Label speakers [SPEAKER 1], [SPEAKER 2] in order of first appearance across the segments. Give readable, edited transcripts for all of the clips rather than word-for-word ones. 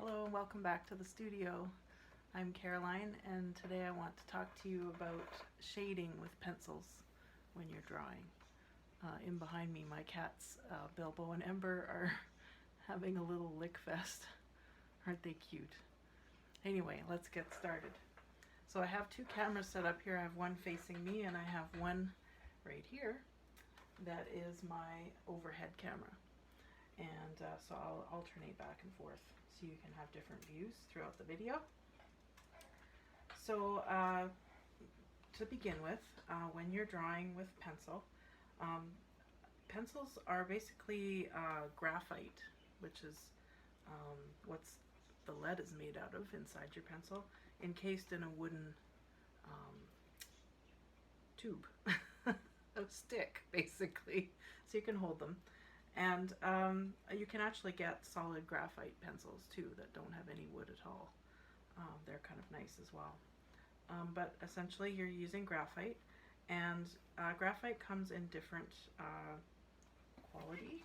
[SPEAKER 1] Hello and welcome back to the studio. I'm Caroline and today I want to talk to you about shading with pencils when you're drawing. In behind me, my cats Bilbo and Ember are having a little lick fest. Aren't they cute? Anyway, let's get started. So I have two cameras set up here. I have one facing me and I have one right here that is my overhead camera. And so I'll alternate back and forth so you can have different views throughout the video. So to begin with, when you're drawing with pencil, pencils are basically graphite, which is what's the lead is made out of inside your pencil, encased in a wooden tube, a stick basically, so you can hold them. And you can actually get solid graphite pencils too that don't have any wood at all. They're kind of nice as well. But essentially you're using graphite, and graphite comes in different quality.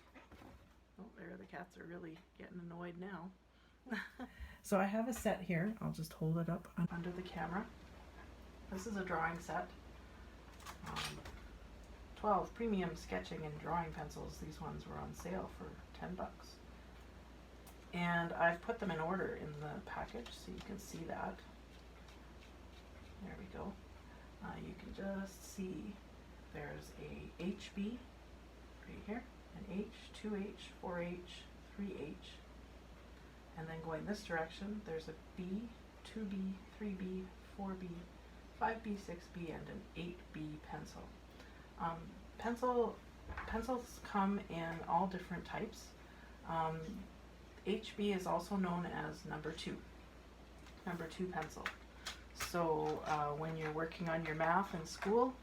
[SPEAKER 1] Oh, there, the cats are really getting annoyed now. So I have a set here. I'll just hold it up under the camera. This is a drawing set. 12 premium sketching and drawing pencils. These ones were on sale for 10 bucks. And I've put them in order in the package so you can see that. There we go. You can just see there's a HB right here, an H, 2H, 4H, 3H. And then going this direction, there's a B, 2B, 3B, 4B, 5B, 6B, and an 8B pencil. Pencils come in all different types. HB is also known as number 2 pencil. So when you're working on your math in school,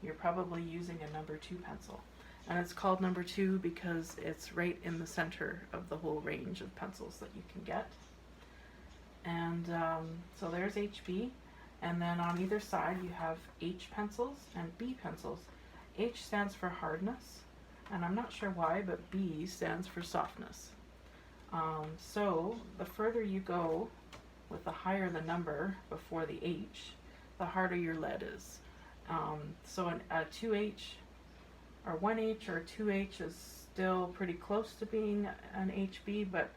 [SPEAKER 1] you're probably using a number 2 pencil. And it's called number 2 because it's right in the center of the whole range of pencils that you can get. And so there's HB. And then on either side you have H pencils and B pencils. H stands for hardness, and I'm not sure why, but B stands for softness. So the further you go with the higher the number before the H, the harder your lead is. So a 2H or 1H or 2H is still pretty close to being an HB, but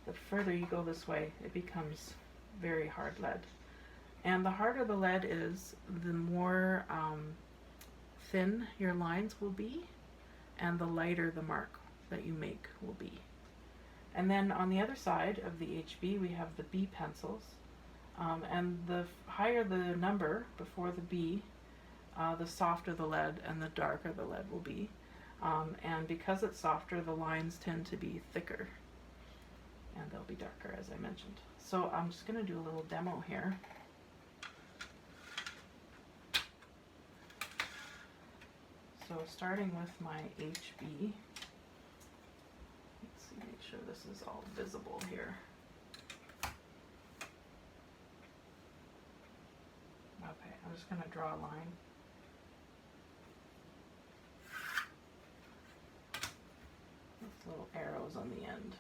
[SPEAKER 1] the further you go this way, it becomes very hard lead. And the harder the lead is, the more thin your lines will be, and the lighter the mark that you make will be. And then on the other side of the HB we have the B pencils, and the higher the number before the B, the softer the lead and the darker the lead will be. And because it's softer, the lines tend to be thicker and they'll be darker, as I mentioned. So I'm just going to do a little demo here. So starting with my HB, let's see, make sure this is all visible here. Okay, I'm just going to draw a line. With little arrows on the end.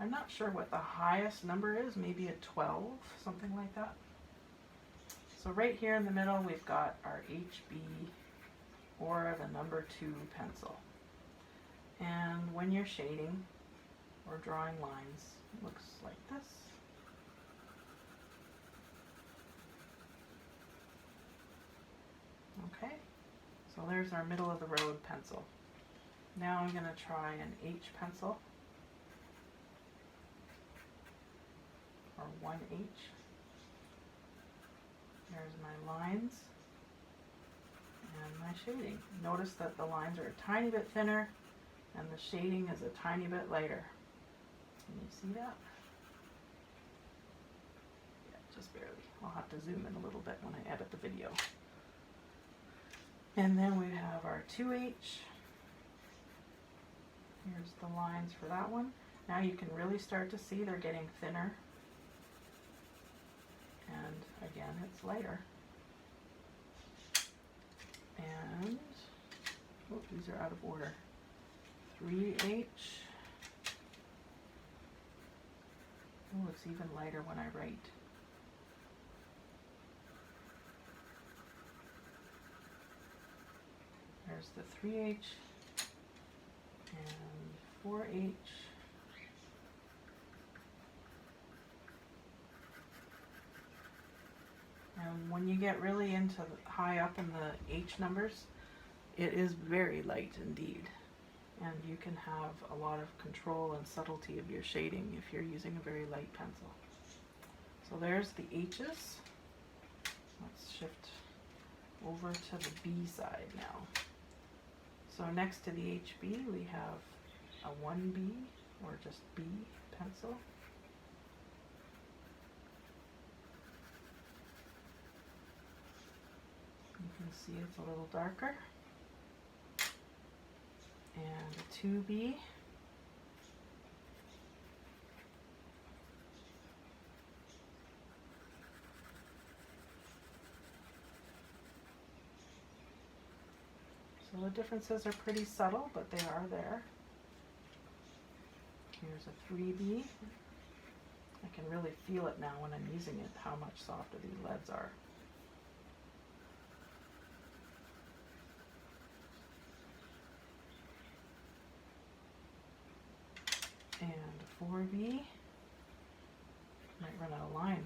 [SPEAKER 1] I'm not sure what the highest number is, maybe a 12, something like that. So right here in the middle we've got our HB, or the number 2 pencil. And when you're shading or drawing lines, it looks like this. Okay, so there's our middle of the road pencil. Now I'm going to try an H pencil, or 1H. There's my lines and my shading. Notice that the lines are a tiny bit thinner and the shading is a tiny bit lighter. Can you see that? Yeah, just barely. I'll have to zoom in a little bit when I edit the video. And then we have our 2H. Here's the lines for that one. Now you can really start to see they're getting thinner. And again, it's lighter. And, oh, these are out of order. 3H. Oh, it's even lighter when I write. There's the 3H and 4H. And when you get really into high up in the H numbers, it is very light indeed. And you can have a lot of control and subtlety of your shading if you're using a very light pencil. So there's the H's. Let's shift over to the B side now. So next to the HB we have a 1B, or just B pencil. You can see it's a little darker. And a 2B. So the differences are pretty subtle, but they are there. Here's a 3B. I can really feel it now when I'm using it, how much softer these leads are. And a 4B. Might run out of line.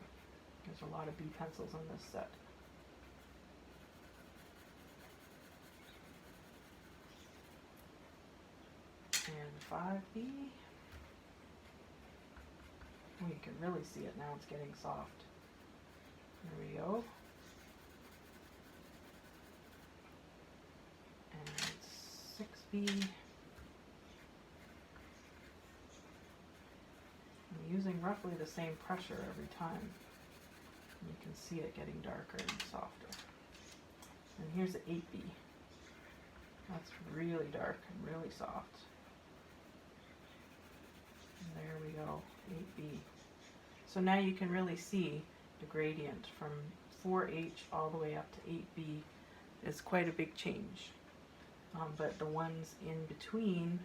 [SPEAKER 1] There's a lot of B pencils on this set. And 5B. Oh, you can really see it now, it's getting soft. There we go. And 6B. I'm using roughly the same pressure every time. You can see it getting darker and softer. And here's the 8B. That's really dark and really soft. And there we go, 8B. So now you can really see the gradient from 4H all the way up to 8B is quite a big change. But the ones in between,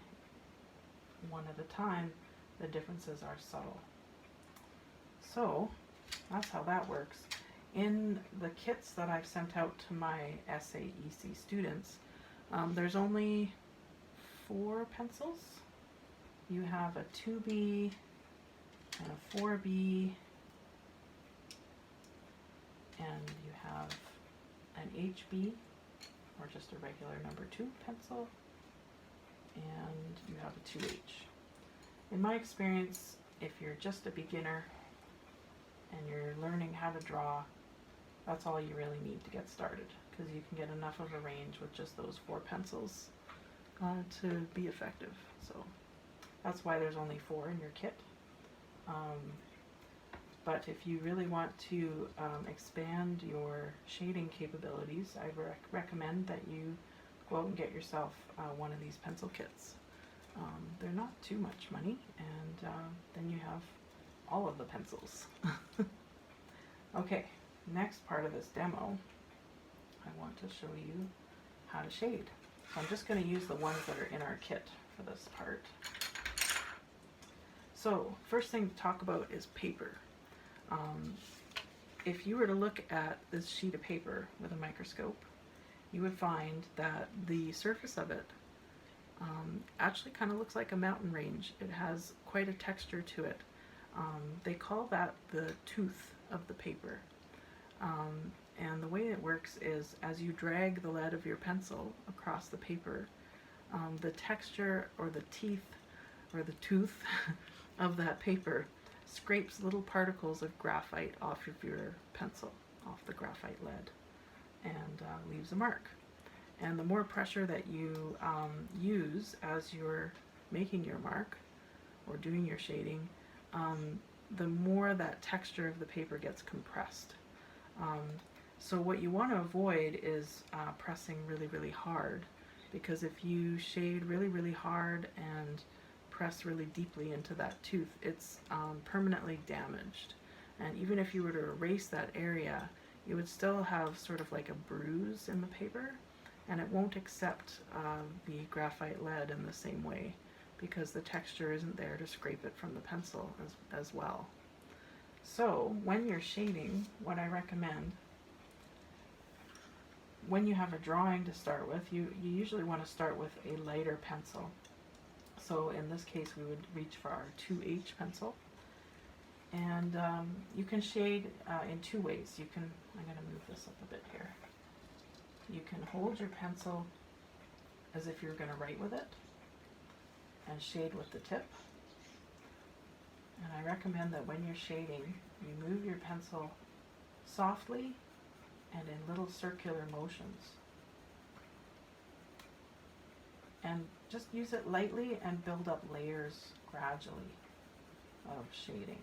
[SPEAKER 1] one at a time, the differences are subtle. So that's how that works. In the kits that I've sent out to my SAEC students, there's only 4 pencils. You have a 2B and a 4B, and you have an HB, or just a regular number 2 pencil, and you have a 2H. In my experience, if you're just a beginner and you're learning how to draw, that's all you really need to get started, because you can get enough of a range with just those 4 pencils to be effective. So that's why there's only 4 in your kit. But if you really want to expand your shading capabilities, I recommend that you go out and get yourself one of these pencil kits. They're not too much money, and then you have all of the pencils. Okay, next part of this demo, I want to show you how to shade. So I'm just going to use the ones that are in our kit for this part. So first thing to talk about is paper. If you were to look at this sheet of paper with a microscope, you would find that the surface of it actually kind of looks like a mountain range. It has quite a texture to it. They call that the tooth of the paper. And the way it works is, as you drag the lead of your pencil across the paper, the texture or the teeth or the tooth of that paper scrapes little particles of graphite off of your pencil, off the graphite lead, and leaves a mark. And the more pressure that you use as you're making your mark or doing your shading, the more that texture of the paper gets compressed. So what you want to avoid is pressing really, really hard, because if you shade really, really hard and press really deeply into that tooth, it's permanently damaged. And even if you were to erase that area, you would still have sort of like a bruise in the paper, and it won't accept the graphite lead in the same way, because the texture isn't there to scrape it from the pencil as well. So when you're shading, what I recommend, when you have a drawing to start with, you usually want to start with a lighter pencil. So in this case we would reach for our 2H pencil. And you can shade in two ways. I'm going to move this up a bit here. You can hold your pencil as if you're going to write with it and shade with the tip. And I recommend that when you're shading, you move your pencil softly and in little circular motions. And just use it lightly and build up layers gradually of shading.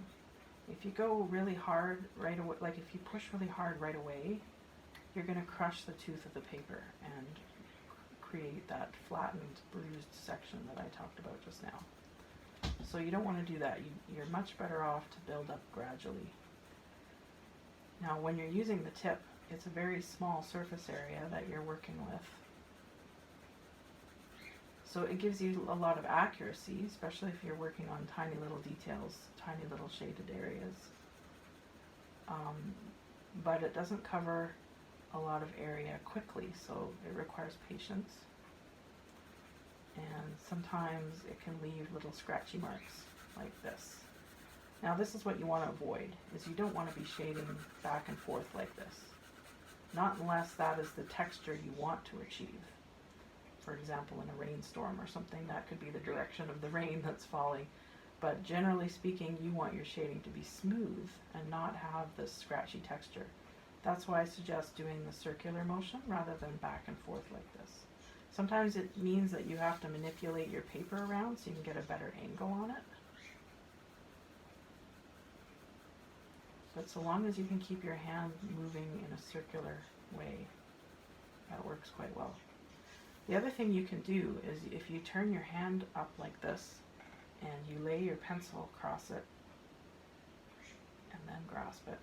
[SPEAKER 1] If you go really hard right away, like if you push really hard right away, you're going to crush the tooth of the paper and create that flattened, bruised section that I talked about just now. So you don't want to do that. You're much better off to build up gradually. Now when you're using the tip, it's a very small surface area that you're working with. So it gives you a lot of accuracy, especially if you're working on tiny little details, tiny little shaded areas. But it doesn't cover a lot of area quickly, so it requires patience. And sometimes it can leave little scratchy marks like this. Now this is what you want to avoid, is you don't want to be shading back and forth like this. Not unless that is the texture you want to achieve. For example, in a rainstorm or something, that could be the direction of the rain that's falling. But generally speaking, you want your shading to be smooth and not have this scratchy texture. That's why I suggest doing the circular motion rather than back and forth like this. Sometimes it means that you have to manipulate your paper around so you can get a better angle on it. But so long as you can keep your hand moving in a circular way, that works quite well. The other thing you can do is if you turn your hand up like this and you lay your pencil across it and then grasp it,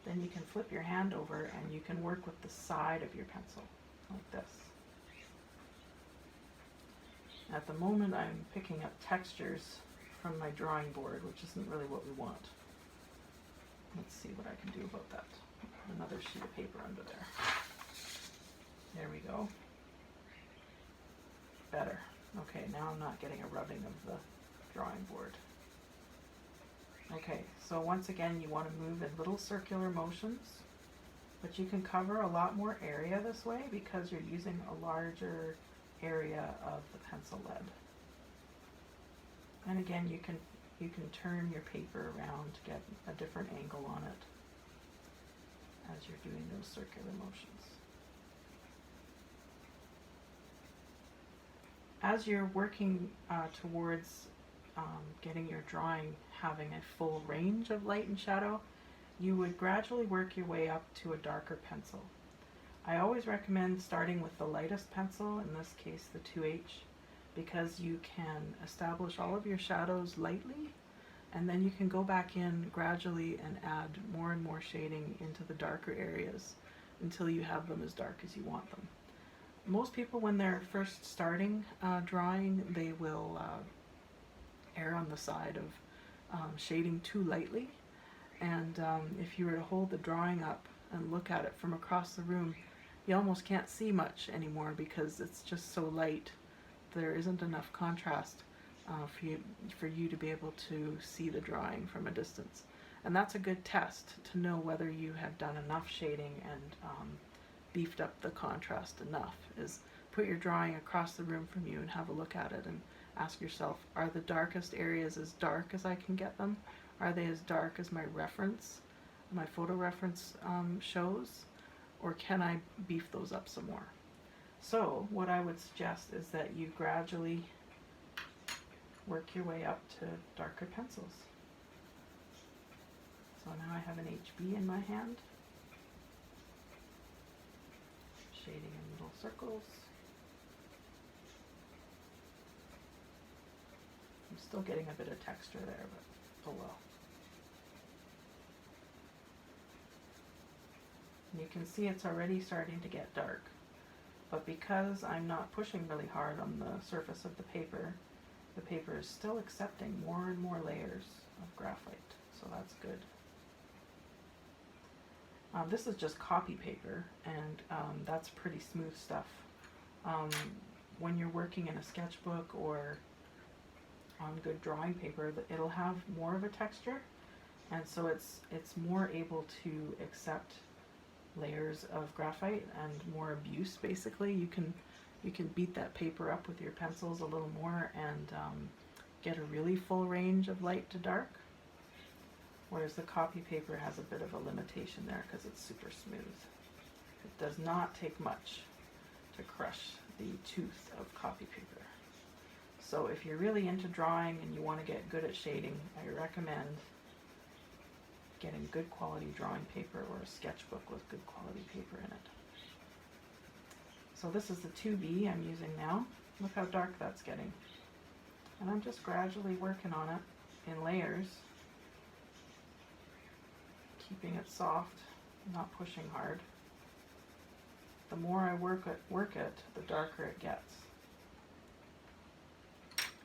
[SPEAKER 1] then you can flip your hand over and you can work with the side of your pencil like this. At the moment I'm picking up textures from my drawing board, which isn't really what we want. Let's see what I can do about that. Another sheet of paper under there. There we go. Better. Okay, now I'm not getting a rubbing of the drawing board. Okay, so once again you want to move in little circular motions, but you can cover a lot more area this way because you're using a larger area of the pencil lead. And again, you can turn your paper around to get a different angle on it as you're doing those circular motions. As you're working towards getting your drawing having a full range of light and shadow, you would gradually work your way up to a darker pencil. I always recommend starting with the lightest pencil, in this case the 2H, because you can establish all of your shadows lightly, and then you can go back in gradually and add more and more shading into the darker areas until you have them as dark as you want them. Most people, when they're first starting drawing, they will err on the side of shading too lightly, and if you were to hold the drawing up and look at it from across the room, you almost can't see much anymore because it's just so light. There isn't enough contrast for you to be able to see the drawing from a distance. And that's a good test to know whether you have done enough shading and beefed up the contrast enough, is put your drawing across the room from you and have a look at it and ask yourself, are the darkest areas as dark as I can get them? Are they as dark as my reference, my photo reference shows? Or can I beef those up some more? So what I would suggest is that you gradually work your way up to darker pencils. So now I have an HB in my hand, shading in little circles. I'm still getting a bit of texture there, but oh well. And you can see it's already starting to get dark, but because I'm not pushing really hard on the surface of the paper is still accepting more and more layers of graphite, so that's good. This is just copy paper, and that's pretty smooth stuff. When you're working in a sketchbook or on good drawing paper, it'll have more of a texture, and so it's more able to accept layers of graphite and more abuse. Basically, you can beat that paper up with your pencils a little more and get a really full range of light to dark, whereas the copy paper has a bit of a limitation there because it's super smooth. It does not take much to crush the tooth of copy paper. So if you're really into drawing and you want to get good at shading, I recommend getting good quality drawing paper or a sketchbook with good quality paper in it. So this is the 2B I'm using now. Look how dark that's getting. And I'm just gradually working on it in layers, keeping it soft, not pushing hard. The more I work it, the darker it gets.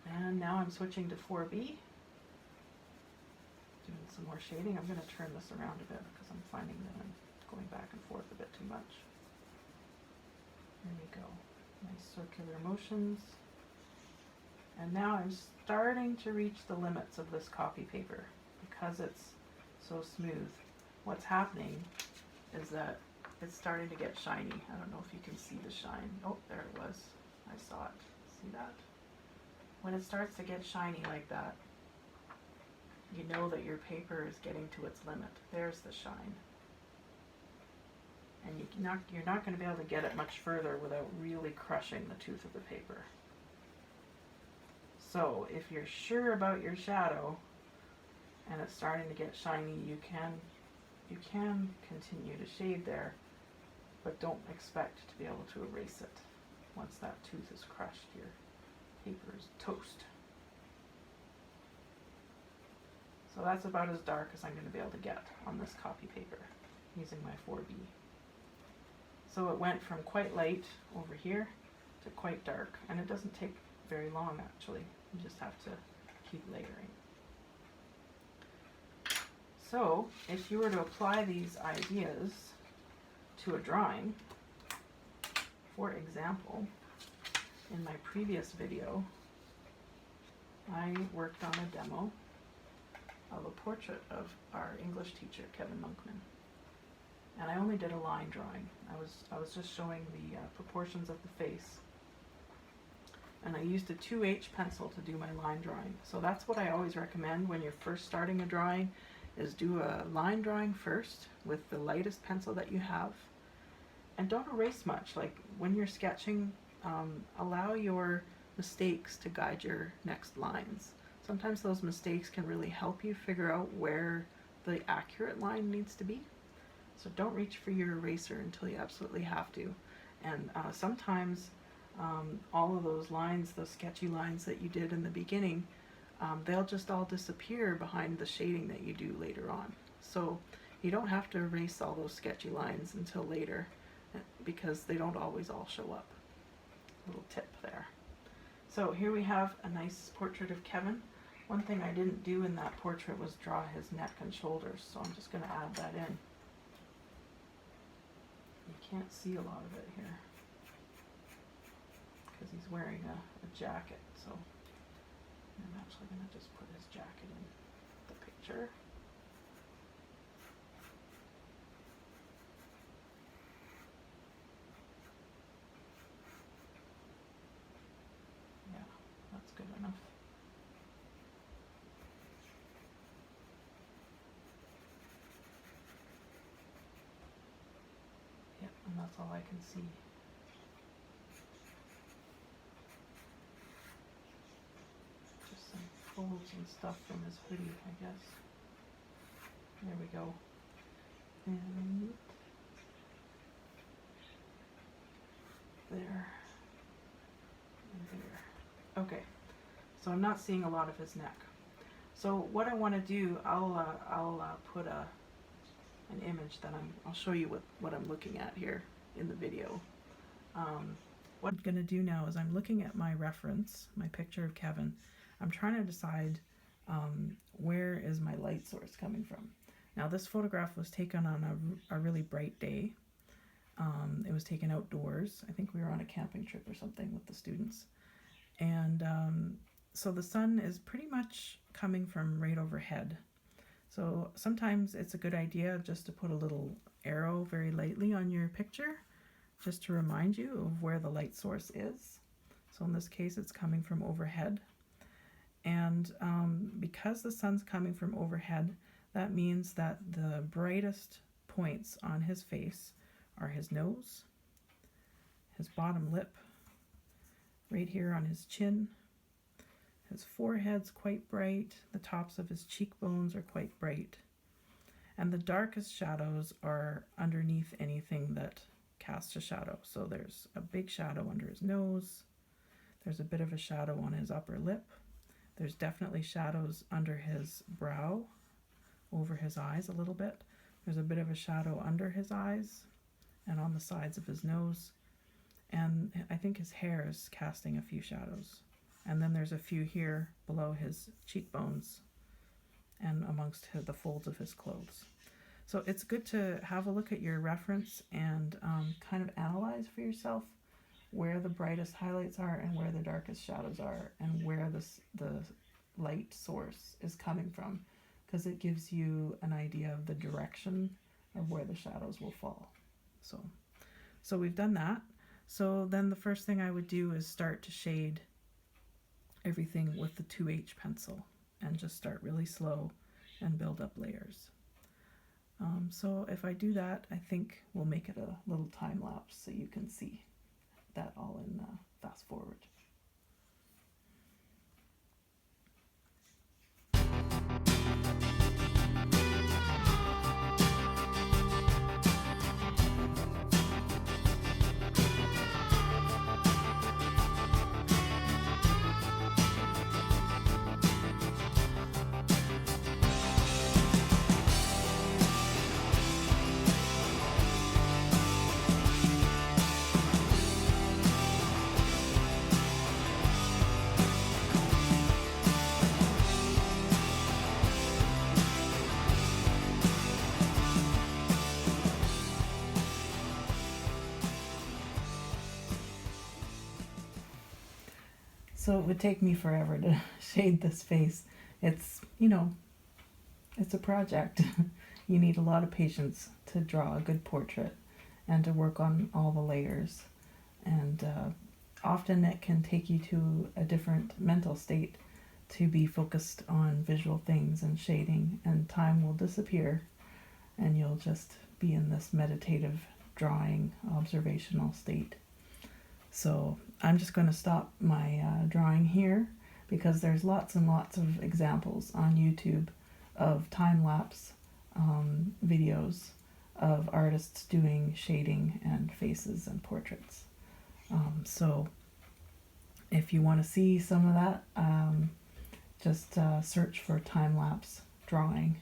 [SPEAKER 1] And now I'm switching to 4B, doing some more shading. I'm going to turn this around a bit because I'm finding that I'm going back and forth a bit too much. There we go. Nice circular motions. And now I'm starting to reach the limits of this copy paper because it's so smooth. What's happening is that it's starting to get shiny. I don't know if you can see the shine. Oh, there it was. I saw it. See that? When it starts to get shiny like that, you know that your paper is getting to its limit. There's the shine. And you're not going to be able to get it much further without really crushing the tooth of the paper. So if you're sure about your shadow and it's starting to get shiny, you can continue to shade there, but don't expect to be able to erase it. Once that tooth is crushed, your paper is toast. So that's about as dark as I'm going to be able to get on this copy paper using my 4B. So it went from quite light over here to quite dark, and it doesn't take very long actually. You just have to keep layering. So if you were to apply these ideas to a drawing, for example, in my previous video, I worked on a demo of a portrait of our English teacher, Kevin Monkman. And I only did a line drawing. I was just showing the proportions of the face. And I used a 2H pencil to do my line drawing. So that's what I always recommend when you're first starting a drawing, is do a line drawing first with the lightest pencil that you have. And don't erase much. Like when you're sketching, allow your mistakes to guide your next lines. Sometimes those mistakes can really help you figure out where the accurate line needs to be. So don't reach for your eraser until you absolutely have to. And sometimes all of those lines, those sketchy lines that you did in the beginning, they'll just all disappear behind the shading that you do later on. So you don't have to erase all those sketchy lines until later, because they don't always all show up. Little tip there. So here we have a nice portrait of Kevin. One thing I didn't do in that portrait was draw his neck and shoulders, so I'm just going to add that in. You can't see a lot of it here because he's wearing a jacket, so I'm actually going to just put his jacket in the picture. Yeah, that's good enough. Yep, and that's all I can see. Just some folds and stuff from his hoodie, I guess. There we go. And there. And there. Okay, so I'm not seeing a lot of his neck. So what I want to do, I'll put an image that I'll show you what I'm looking at here in the video. What I'm going to do now is I'm looking at my reference, my picture of Kevin. I'm trying to decide where is my light source coming from. Now this photograph was taken on a really bright day. It was taken outdoors. I think we were on a camping trip or something with the students. And so the sun is pretty much coming from right overhead. So sometimes it's a good idea just to put a little arrow very lightly on your picture, just to remind you of where the light source is. So in this case, it's coming from overhead. And because the sun's coming from overhead, that means that the brightest points on his face are his nose, his bottom lip, right here on his chin. His forehead's quite bright, the tops of his cheekbones are quite bright, and the darkest shadows are underneath anything that casts a shadow. So there's a big shadow under his nose, there's a bit of a shadow on his upper lip, there's definitely shadows under his brow, over his eyes a little bit, there's a bit of a shadow under his eyes and on the sides of his nose, and I think his hair is casting a few shadows. And then there's a few here below his cheekbones and amongst the folds of his clothes. So it's good to have a look at your reference and kind of analyze for yourself where the brightest highlights are and where the darkest shadows are and where the light source is coming from, because it gives you an idea of the direction of where the shadows will fall. So we've done that. So then the first thing I would do is start to shade everything with the 2H pencil and just start really slow and build up layers. So if I do that, I think we'll make it a little time lapse so you can see that all in fast forward. So it would take me forever to shade this face. It's, it's a project. You need a lot of patience to draw a good portrait and to work on all the layers. And often it can take you to a different mental state to be focused on visual things and shading, and time will disappear and you'll just be in this meditative drawing observational state. So I'm just going to stop my drawing here, because there's lots and lots of examples on YouTube of time-lapse videos of artists doing shading and faces and portraits. So if you want to see some of that, just search for time-lapse drawing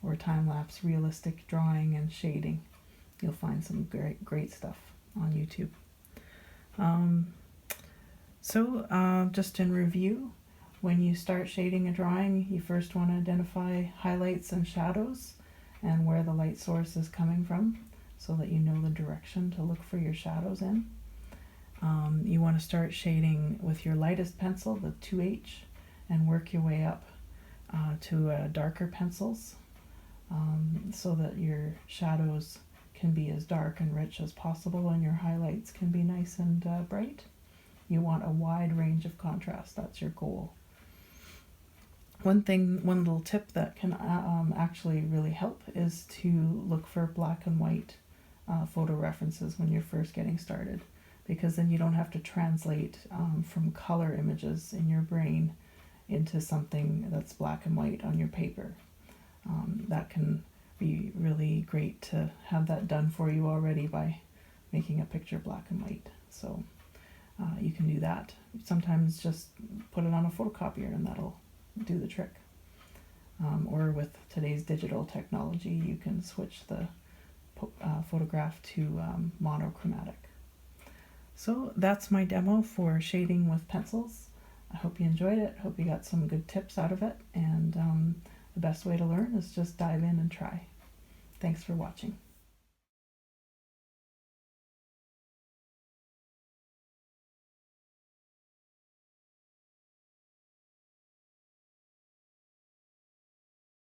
[SPEAKER 1] or time-lapse realistic drawing and shading. You'll find some great stuff on YouTube. Just in review, when you start shading a drawing, you first want to identify highlights and shadows and where the light source is coming from, so that you know the direction to look for your shadows in. You want to start shading with your lightest pencil, the 2H, and work your way up to darker pencils, so that your shadows can be as dark and rich as possible and your highlights can be nice and bright. You want a wide range of contrast. That's your goal. One little tip that can actually really help is to look for black and white photo references when you're first getting started, because then you don't have to translate from color images in your brain into something that's black and white on your paper. That can be really great to have that done for you already by making a picture black and white. So you can do that. Sometimes just put it on a photocopier and that'll do the trick. Or with today's digital technology, you can switch the photograph to monochromatic. So that's my demo for shading with pencils. I hope you enjoyed it. Hope you got some good tips out of it. And The best way to learn is just dive in and try. Thanks for watching.